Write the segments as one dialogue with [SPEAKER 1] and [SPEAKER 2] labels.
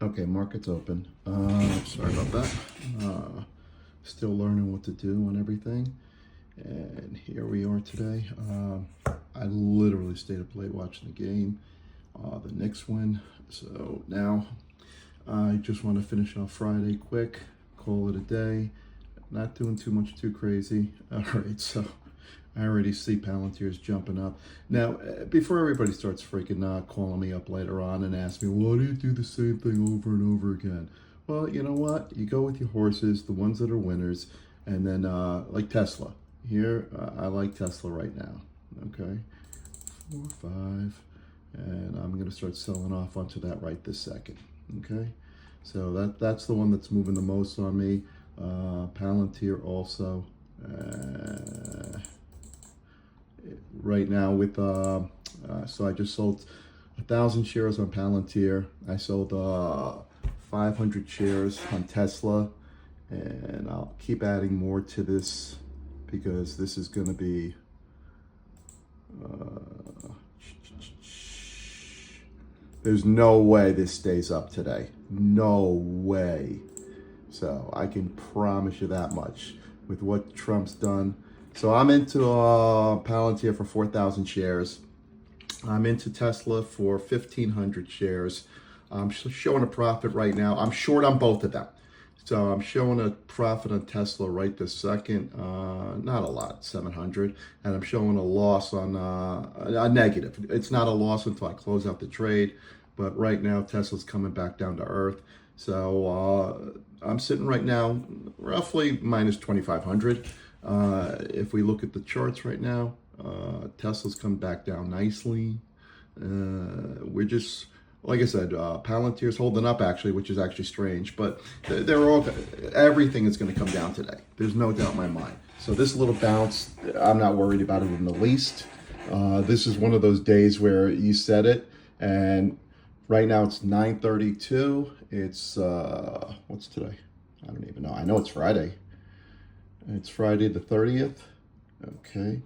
[SPEAKER 1] Okay, market's open. Sorry about that. Still learning what to do and everything. And here we are today. I literally stayed up late watching the game. The Knicks win. So now I just want to finish off Friday quick, call it a day. Not doing too much too crazy. All right, so I already see Palantir's jumping up. Now, before everybody starts freaking calling me up later on and ask me, why do you do the same thing over and over again? Well, you know what? You go with your horses, the ones that are winners, and then like Tesla. Here, I like Tesla right now. Okay, 4, 5, and I'm gonna start selling off onto that right this second. Okay, so that's the one that's moving the most on me. Palantir also. Right now with so I just sold 1,000 shares on Palantir. I sold 500 shares on Tesla, and I'll keep adding more to this because this is going to be there's no way this stays up today. No way. So I can promise you that much with what Trump's done. So I'm into Palantir for 4,000 shares. I'm into Tesla for 1,500 shares. I'm showing a profit right now. I'm short on both of them. So I'm showing a profit on Tesla right this second. Not a lot, 700. And I'm showing a loss on a negative. It's not a loss until I close out the trade. But right now, Tesla's coming back down to earth. So I'm sitting right now roughly minus 2,500. If we look at the charts right now, Tesla's come back down nicely. We're just, like I said, Palantir's holding up actually, which is actually strange, but everything is going to come down today. There's no doubt in my mind. So this little bounce, I'm not worried about it in the least. This is one of those days where you set it, and right now it's 9:32. It's, what's today? I don't even know. I know it's Friday. It's Friday the 30th. Okay.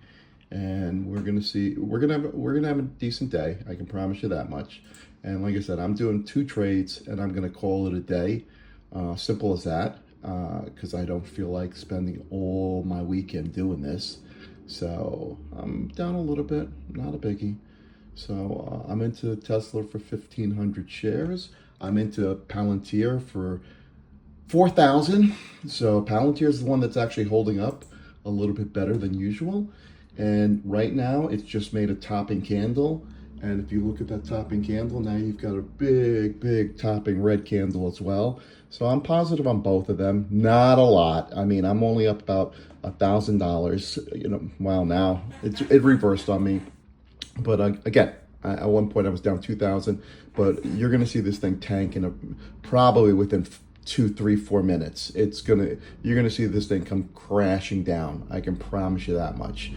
[SPEAKER 1] And we're gonna have a decent day. I can promise you that much. And like I said, I'm doing 2 trades and I'm gonna call it a day. Simple as that. Because I don't feel like spending all my weekend doing this. So I'm down a little bit, not a biggie. So I'm into Tesla for 1,500 shares. I'm into Palantir for 4,000. So Palantir is the one that's actually holding up a little bit better than usual. And right now it's just made a topping candle. And if you look at that topping candle, now you've got a big topping red candle as well. So I'm positive on both of them. Not a lot. I mean, I'm only up about $1,000. You know, well, now it reversed on me. But again, at one point I was down 2,000. But you're going to see this thing tank probably within 2, 3, 4 minutes. You're gonna see this thing come crashing down. I can promise you that much.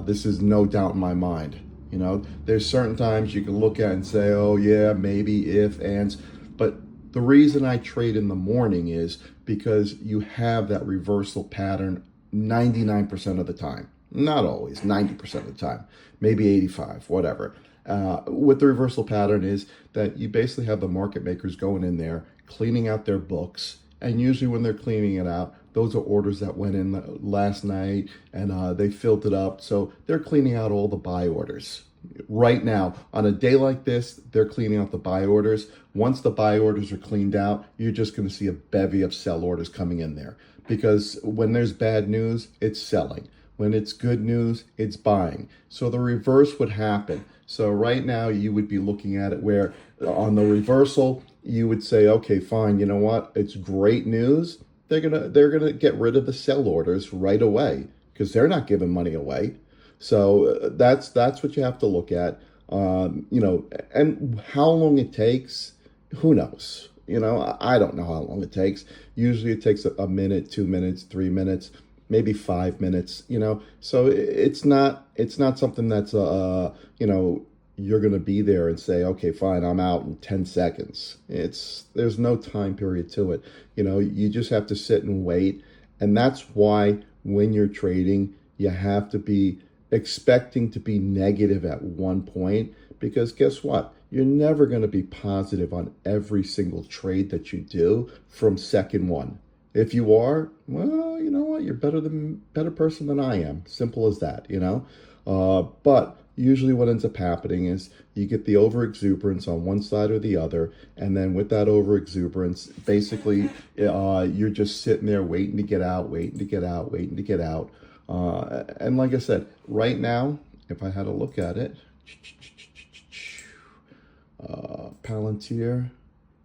[SPEAKER 1] This is no doubt in my mind. You know, there's certain times you can look at and say, oh yeah, maybe if, ands, but the reason I trade in the morning is because you have that reversal pattern 99% of the time. Not always, 90% of the time, maybe 85, whatever. What the reversal pattern is that you basically have the market makers going in there, cleaning out their books. And usually when they're cleaning it out, those are orders that went in last night and they filled it up. So they're cleaning out all the buy orders. Right now, on a day like this, they're cleaning out the buy orders. Once the buy orders are cleaned out, you're just going to see a bevy of sell orders coming in there. Because when there's bad news, it's selling. When it's good news, it's buying. So the reverse would happen. So right now you would be looking at it where on the reversal, you would say, okay, fine, you know what? It's great news. They're gonna get rid of the sell orders right away because they're not giving money away. So that's what you have to look at. You know, and how long it takes, who knows? You know, I don't know how long it takes. Usually it takes a minute, 2 minutes, 3 minutes, maybe 5 minutes, you know. So it's not something that's you know, you're going to be there and say, okay, fine, I'm out in 10 seconds. There's no time period to it. You know, you just have to sit and wait. And that's why when you're trading, you have to be expecting to be negative at one point, because guess what? you're never going to be positive on every single trade that you do from second one. If you are, well, you know what? You're better person than I am. Simple as that, you know. But usually, what ends up happening is you get the over exuberance on one side or the other, and then with that over exuberance, basically, you're just sitting there waiting to get out, waiting to get out, waiting to get out. And like I said, right now, if I had a look at it, Palantir.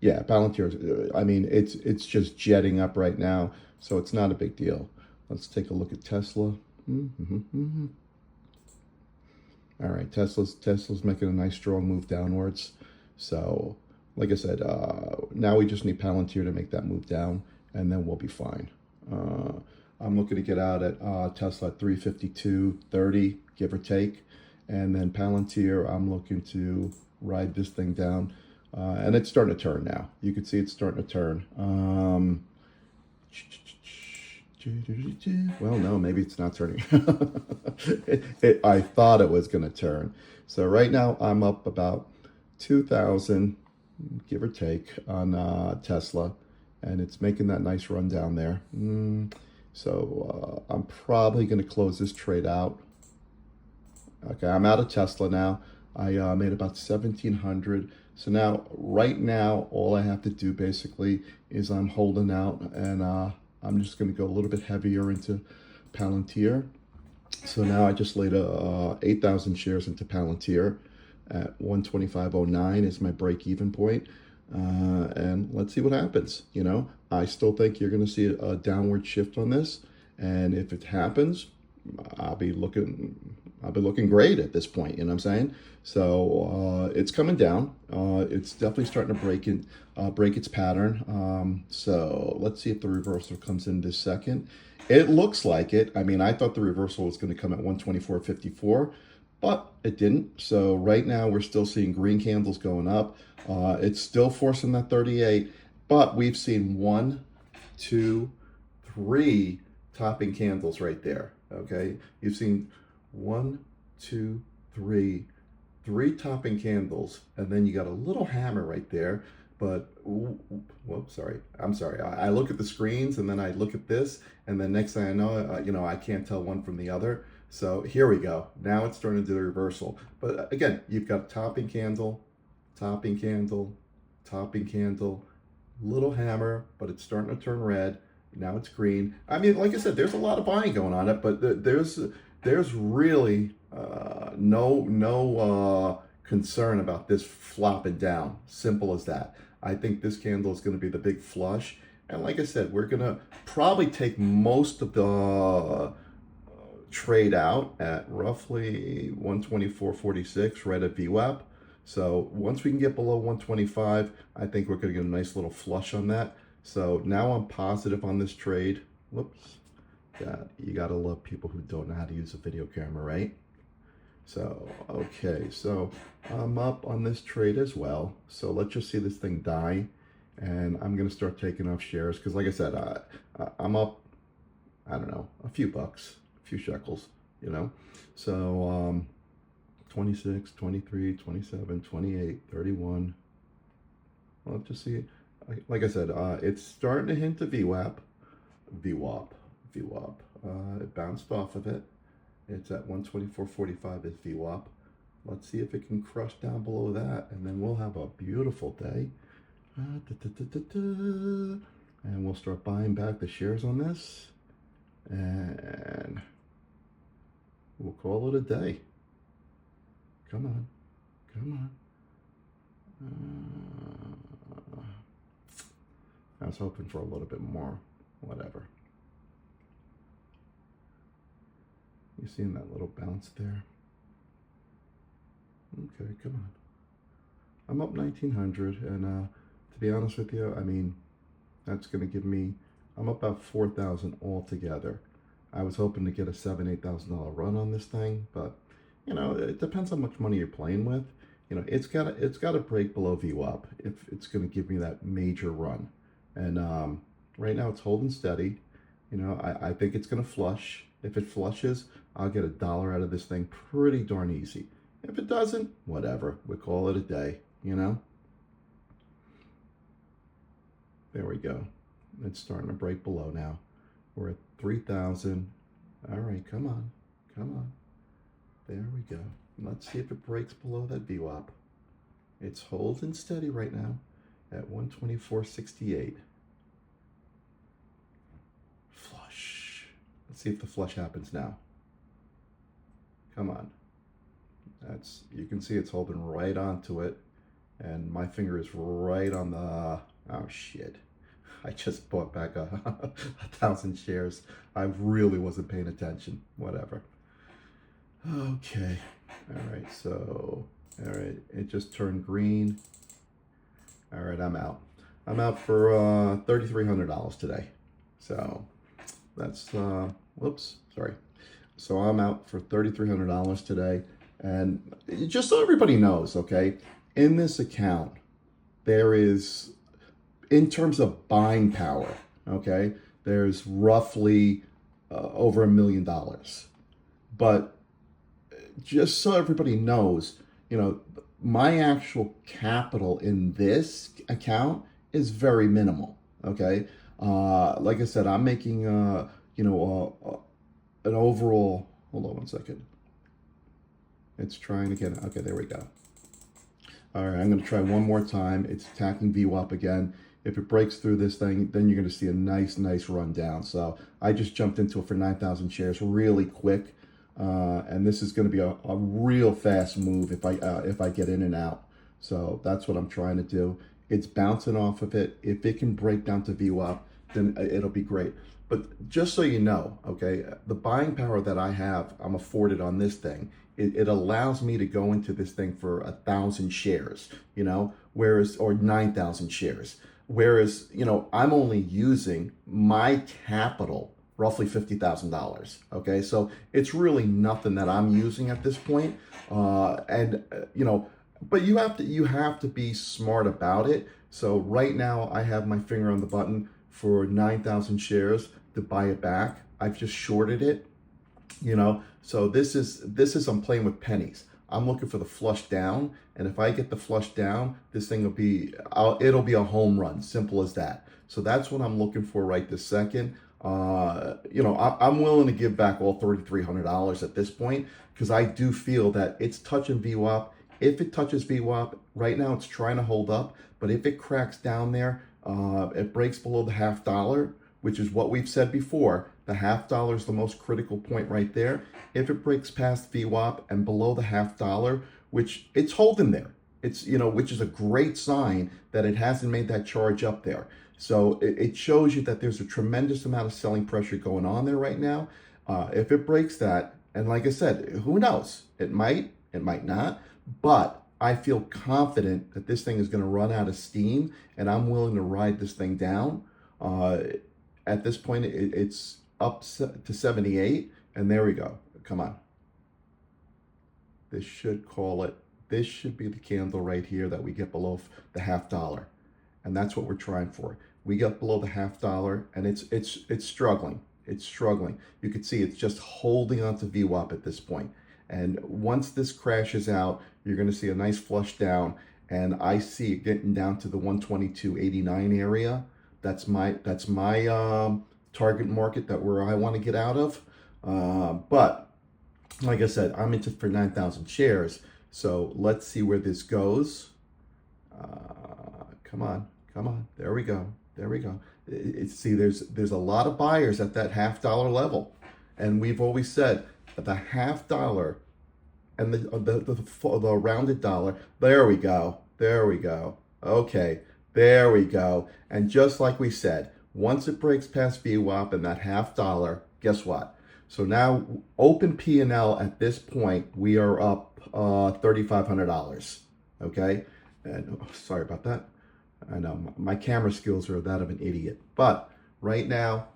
[SPEAKER 1] Yeah, Palantir. I mean, it's just jetting up right now, so it's not a big deal. Let's take a look at Tesla. All right, Tesla's making a nice strong move downwards. So, like I said, now we just need Palantir to make that move down, and then we'll be fine. I'm looking to get out at Tesla at 352.30, give or take, and then Palantir, I'm looking to ride this thing down, and it's starting to turn now. You can see it's starting to turn. Well, no, maybe it's not turning. I thought it was going to turn. So right now I'm up about 2,000, give or take, on Tesla, and it's making that nice run down there. So I'm probably going to close this trade out. Okay, I'm out of Tesla now. I made about 1,700. So now, right now, all I have to do basically is I'm holding out, and I'm just going to go a little bit heavier into Palantir. So now I just laid 8,000 shares into Palantir at 125.09 is my break-even point. And let's see what happens. You know, I still think you're going to see a downward shift on this, and if it happens, I'll be looking great at this point. You know what I'm saying? So it's coming down. It's definitely starting to break its pattern. So let's see if the reversal comes in this second. It looks like it. I mean, I thought the reversal was going to come at 124.54, but it didn't. So right now we're still seeing green candles going up. It's still forcing that 38, but we've seen 1, 2, 3 topping candles right there. Okay, you've seen 1, 2, 3 topping candles, and then you got a little hammer right there. But whoops, sorry, I'm sorry. I look at the screens, and then I look at this, and then next thing I know, you know, I can't tell one from the other. So here we go. Now it's starting to do the reversal. But again, you've got topping candle, topping candle, topping candle, little hammer, but it's starting to turn red. Now it's green. I mean, like I said, there's a lot of buying going on it, but there's really no concern about this flopping down. Simple as that. I think this candle is going to be the big flush. And like I said, we're going to probably take most of the trade out at roughly 124.46 right at VWAP. So once we can get below 125, I think we're going to get a nice little flush on that. So now I'm positive on this trade. Whoops. God, you got to love people who don't know how to use a video camera, right? So, okay, so I'm up on this trade as well. So let's just see this thing die. And I'm going to start taking off shares because, like I said, I'm up, I don't know, a few bucks, a few shekels, you know. So 26, 23, 27, 28, 31. Well, just see, like I said, it's starting to hint to VWAP. It bounced off of it. It's at 124.45 is VWAP. Let's see if it can crush down below that, and then we'll have a beautiful day. And we'll start buying back the shares on this, and we'll call it a day. Come on, come on. I was hoping for a little bit more. Whatever. You seeing that little bounce there? Okay, come on. I'm up 1,900, and to be honest with you, I mean, that's going to give me, I'm up about 4,000 altogether. I was hoping to get a $7,000-8,000 run on this thing, but you know, it depends how much money you're playing with. You know, it's got to break below VWAP if it's going to give me that major run. And right now it's holding steady. You know, I think it's going to flush. If it flushes, I'll get $1 out of this thing pretty darn easy. If it doesn't, whatever. We'll call it a day. you know? There we go. It's starting to break below now. We're at 3,000. All right, come on. Come on. There we go. Let's see if it breaks below that VWAP. It's holding steady right now at 124.68. Flush. Let's see if the flush happens now. Come on. You can see it's holding right onto it. And my finger is right on the, oh shit. I just bought back 1,000 shares. I really wasn't paying attention. Whatever. Okay. All right. So, all right. It just turned green. All right. I'm out. I'm out for $3,300 today. So that's, whoops, sorry. So I'm out for $3,300 today. And just so everybody knows, okay, in this account, there is, in terms of buying power, okay, there's roughly over $1 million. But just so everybody knows, you know, my actual capital in this account is very minimal, okay? Like I said, I'm making, you know, an overall, hold on one second. It's trying to get, okay, there we go. All right, I'm going to try one more time. It's attacking VWAP again. If it breaks through this thing, then you're going to see a nice run down. So I just jumped into it for 9,000 shares really quick. And this is going to be a real fast move if I get in and out. So that's what I'm trying to do. It's bouncing off of it. If it can break down to VWAP, then it'll be great. But just so you know, okay, the buying power that I have, I'm afforded on this thing. It allows me to go into this thing for 1,000 shares, you know, whereas, or 9,000 shares. Whereas, you know, I'm only using my capital, roughly $50,000. Okay, so it's really nothing that I'm using at this point. You know, but you have to be smart about it. So right now I have my finger on the button for 9,000 shares to buy it back. I've just shorted it, you know. So this is I'm playing with pennies. I'm looking for the flush down, and if I get the flush down, this thing will be, it'll be a home run, simple as that. So that's what I'm looking for right this second. You know, I'm willing to give back all $3,300 at this point, because I do feel that it's touching VWAP. If it touches VWAP, right now it's trying to hold up, but if it cracks down there, it breaks below the $0.50, which is what we've said before. The $0.50 is the most critical point right there. If it breaks past VWAP and below the $0.50, which it's holding there, it's, you know, which is a great sign that it hasn't made that charge up there. So it shows you that there's a tremendous amount of selling pressure going on there right now. If it breaks that, and like I said, who knows? It might not, but I feel confident that this thing is going to run out of steam, and I'm willing to ride this thing down. At this point, it's up to 78, and there we go. Come on. This should call it. This should be the candle right here that we get below the $0.50, and that's what we're trying for. We got below the $0.50, and it's struggling. It's struggling. You can see it's just holding on to VWAP at this point. And once this crashes out, you're going to see a nice flush down, and I see it getting down to the 122.89 area. That's my target market, that where I want to get out of. But like I said, I'm into for 9,000 shares. So let's see where this goes. Come on. There we go. See, there's a lot of buyers at that $0.50 level, and we've always said that the $0.50 and the rounded dollar. There we go. Okay, there we go. And just like we said, once it breaks past VWAP and that $0.50, guess what? So now open P&L at this point, we are up $3,500. Okay, and sorry about that. I know my camera skills are that of an idiot, but right now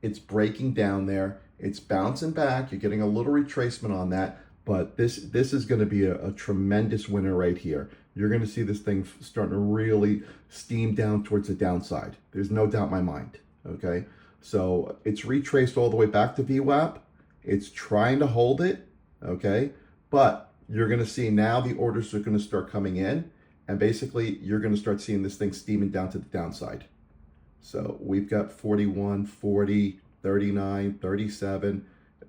[SPEAKER 1] it's breaking down there. It's bouncing back. You're getting a little retracement on that, but this is going to be a tremendous winner right here. You're going to see this thing starting to really steam down towards the downside. There's no doubt in my mind. Okay, so it's retraced all the way back to VWAP. It's trying to hold it. Okay, but you're going to see now the orders are going to start coming in. And basically, you're going to start seeing this thing steaming down to the downside. So we've got 41, 40, 39, 37.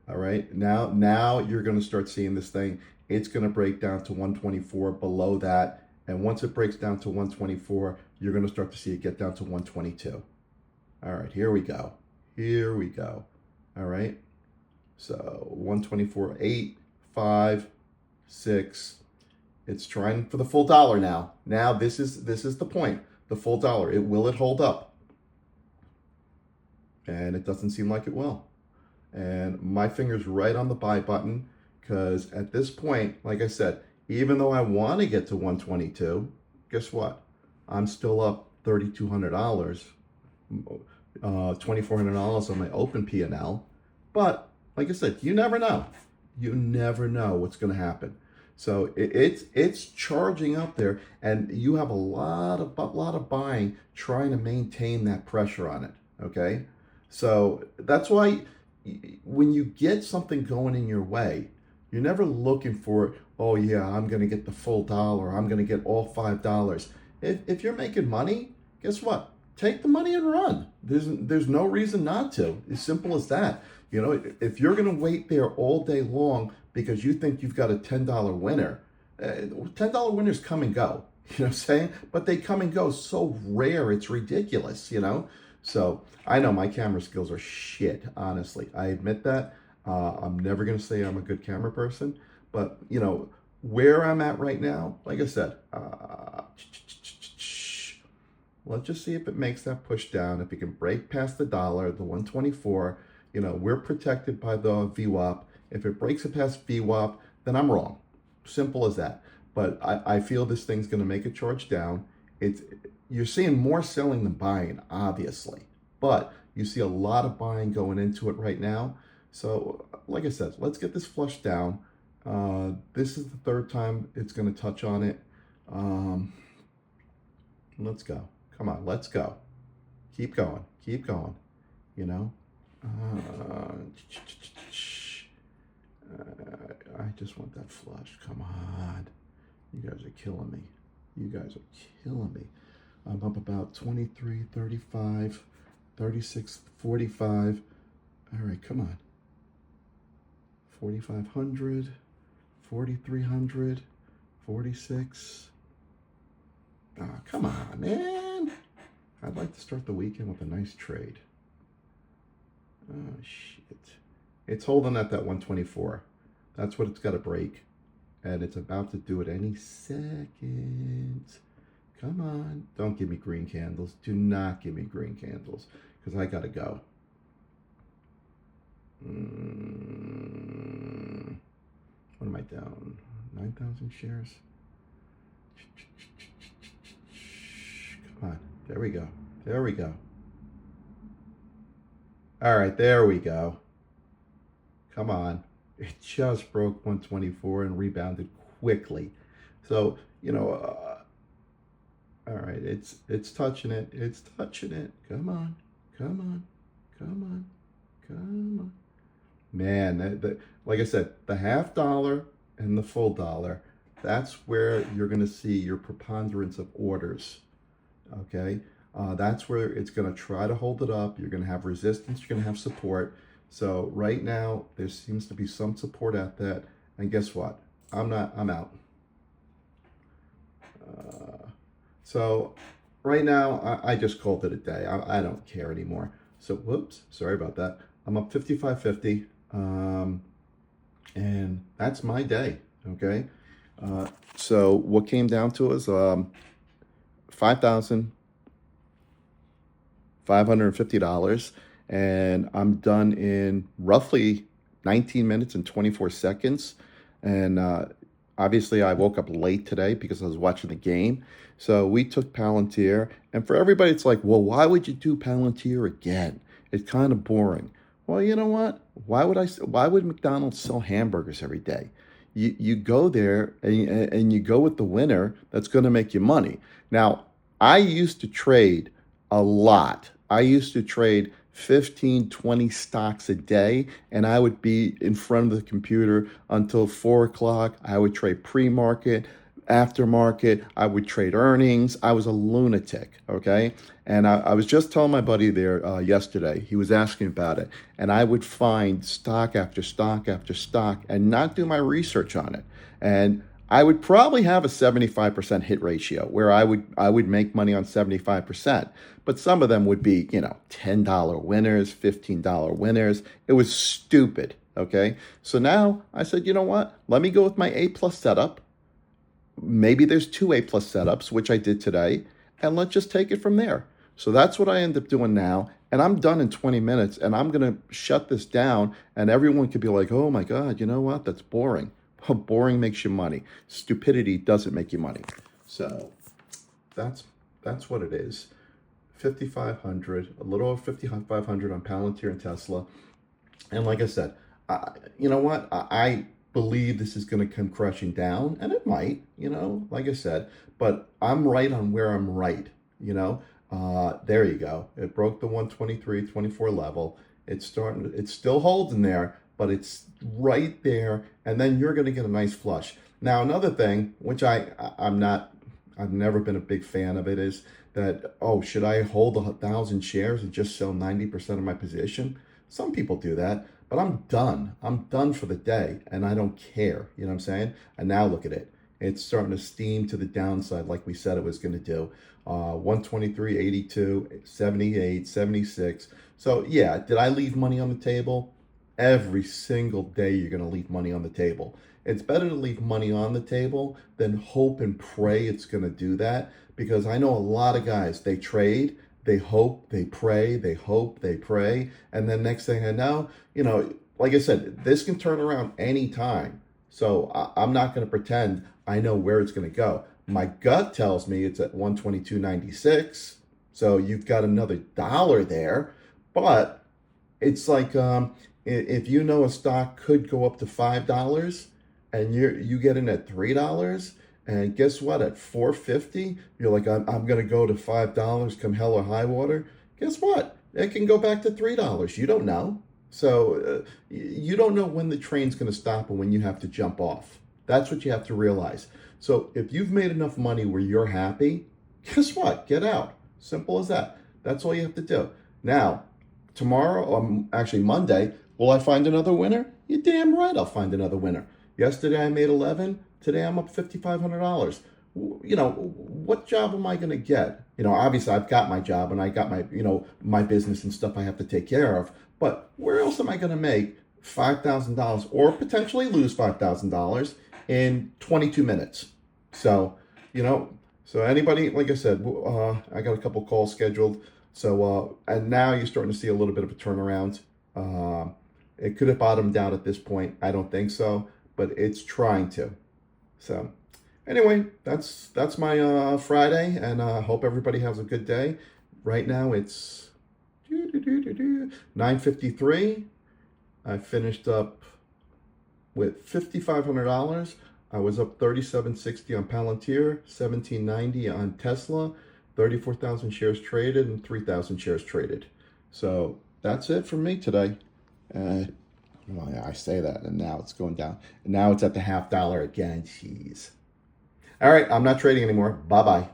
[SPEAKER 1] All right. Now you're going to start seeing this thing. It's going to break down to 124 below that. And once it breaks down to 124, you're going to start to see it get down to 122. All right, here we go. Here we go. All right. So 124, 8, 5, 6. It's trying for the full dollar now. Now this is the point. The full dollar. Will it hold up? And it doesn't seem like it will. And my finger's right on the buy button because at this point, like I said, even though I want to get to 122, guess what? I'm still up $3,200, $2,400 on my open P&L. But like I said, you never know. You never know what's going to happen. So it's charging up there, and you have a lot of buying trying to maintain that pressure on it. Okay, so that's why when you get something going in your way, you're never looking for, oh yeah, I'm going to get the full dollar, I'm going to get all $5. If you're making money, guess what? Take the money and run. There's no reason not to. As simple as that. You know, if you're going to wait there all day long because you think you've got a $10 winner, $10 winners come and go. You know what I'm saying? But they come and go so rare, it's ridiculous, you know? So I know my camera skills are shit, honestly. I admit that. I'm never going to say I'm a good camera person. But, you know, where I'm at right now, like I said, let's just see if it makes that push down. If it can break past the dollar, the 124, you know, we're protected by the VWAP. If it breaks it past VWAP, then I'm wrong. Simple as that. But I feel this thing's going to make a charge down. You're seeing more selling than buying, obviously. But you see a lot of buying going into it right now. So, like I said, let's get this flush down. This is the third time it's going to touch on it. Let's go. Come on, let's go. Keep going. Keep going. You know? I just want that flush. Come on. You guys are killing me. You guys are killing me. I'm up about 23, 35, 36, 45. All right, come on. 4,500, 4,300, 46. Ah, come on, man. I'd like to start the weekend with a nice trade. Oh, shit. It's holding at that 124. That's what it's got to break. And it's about to do it any second. Come on. Don't give me green candles. Do not give me green candles. Because I got to go. What am I down? 9,000 shares? Come on. There we go. There we go. All right, there we go. Come on. It just broke 124 and rebounded quickly. So, you know, all right, it's touching it. It's touching it. Come on. Come on. Come on. Come on. Man, like I said, the $50 and the full dollar, that's where you're going to see your preponderance of orders. Okay? That's where it's going to try to hold it up. You're going to have resistance. You're going to have support. So right now, there seems to be some support at that. And guess what? I'm out. So right now, I just called it a day. I don't care anymore. So, whoops, sorry about that. I'm up 55.50. And that's my day. Okay. So what came down to is $5,550, and I'm done in roughly 19 minutes and 24 seconds. And obviously, I woke up late today because I was watching the game. So we took Palantir, and for everybody, it's like, well, why would you do Palantir again? It's kind of boring. Well, you know what? Why would McDonald's sell hamburgers every day? You go there and you go with the winner that's going to make you money. Now, I used to trade a lot. I used to trade 15, 20 stocks a day, and I would be in front of the computer until 4 o'clock. I would trade pre-market. aftermarket. I would trade earnings. I was a lunatic, okay? And I was just telling my buddy there yesterday, he was asking about it, and I would find stock after stock after stock and not do my research on it. And I would probably have a 75% hit ratio where I would make money on 75%. But some of them would be, $10 winners, $15 winners. It was stupid, okay? So now I said, you know what? Let me go with my A plus setup. Maybe there's two A plus setups, which I did today, and let's just take it from there. So that's what I end up doing now. And I'm done in 20 minutes, and I'm going to shut this down, and everyone could be like, oh my God, you know what? That's boring. Boring makes you money. Stupidity doesn't make you money. So that's what it is. 5,500, a little over 5,500 on Palantir and Tesla. And like I said, you know what? I believe this is going to come crashing down, and it might, like I said, but I'm right on where I'm right, there you go. It broke the 123.24 level. It's still holding there, but it's right there, and then you're going to get a nice flush. Now, another thing, which I've never been a big fan of it, is that, should I hold 1,000 shares and just sell 90% of my position? Some people do that, but I'm done. I'm done for the day, and I don't care. You know what I'm saying? And now look at it. It's starting to steam to the downside like we said it was going to do. 123.82, 78, 76. So, yeah, did I leave money on the table? Every single day you're going to leave money on the table. It's better to leave money on the table than hope and pray it's going to do that, because I know a lot of guys, they trade, they hope, they pray, they hope, they pray, and then next thing I know, like I said, this can turn around anytime. So I'm not going to pretend I know where it's going to go. My gut tells me it's at 122.96, so you've got another dollar there, but it's like if you know a stock could go up to $5 and you get in at $3, and guess what? At 4.50, you're like, I'm going to go to $5 come hell or high water. Guess what? It can go back to $3. You don't know. So you don't know when the train's going to stop and when you have to jump off. That's what you have to realize. So if you've made enough money where you're happy, guess what? Get out. Simple as that. That's all you have to do. Now, tomorrow, actually Monday, will I find another winner? You're damn right I'll find another winner. Yesterday I made 11. Today I'm up $5,500. What job am I going to get? Obviously I've got my job and I got my, my business and stuff I have to take care of. But where else am I going to make $5,000 or potentially lose $5,000 in 22 minutes? So, so anybody, like I said, I got a couple calls scheduled. So, and now you're starting to see a little bit of a turnaround. It could have bottomed out at this point. I don't think so, but it's trying to. So anyway, that's my Friday, and I hope everybody has a good day. Right now it's 9:53. I finished up with $5,500. I was up 37.60 on Palantir, 17.90 on Tesla, 34,000 shares traded, and 3,000 shares traded. So that's it for me today. Well, yeah, I say that, and now it's going down. And now it's at the $0.50 again. Jeez. All right, I'm not trading anymore. Bye-bye.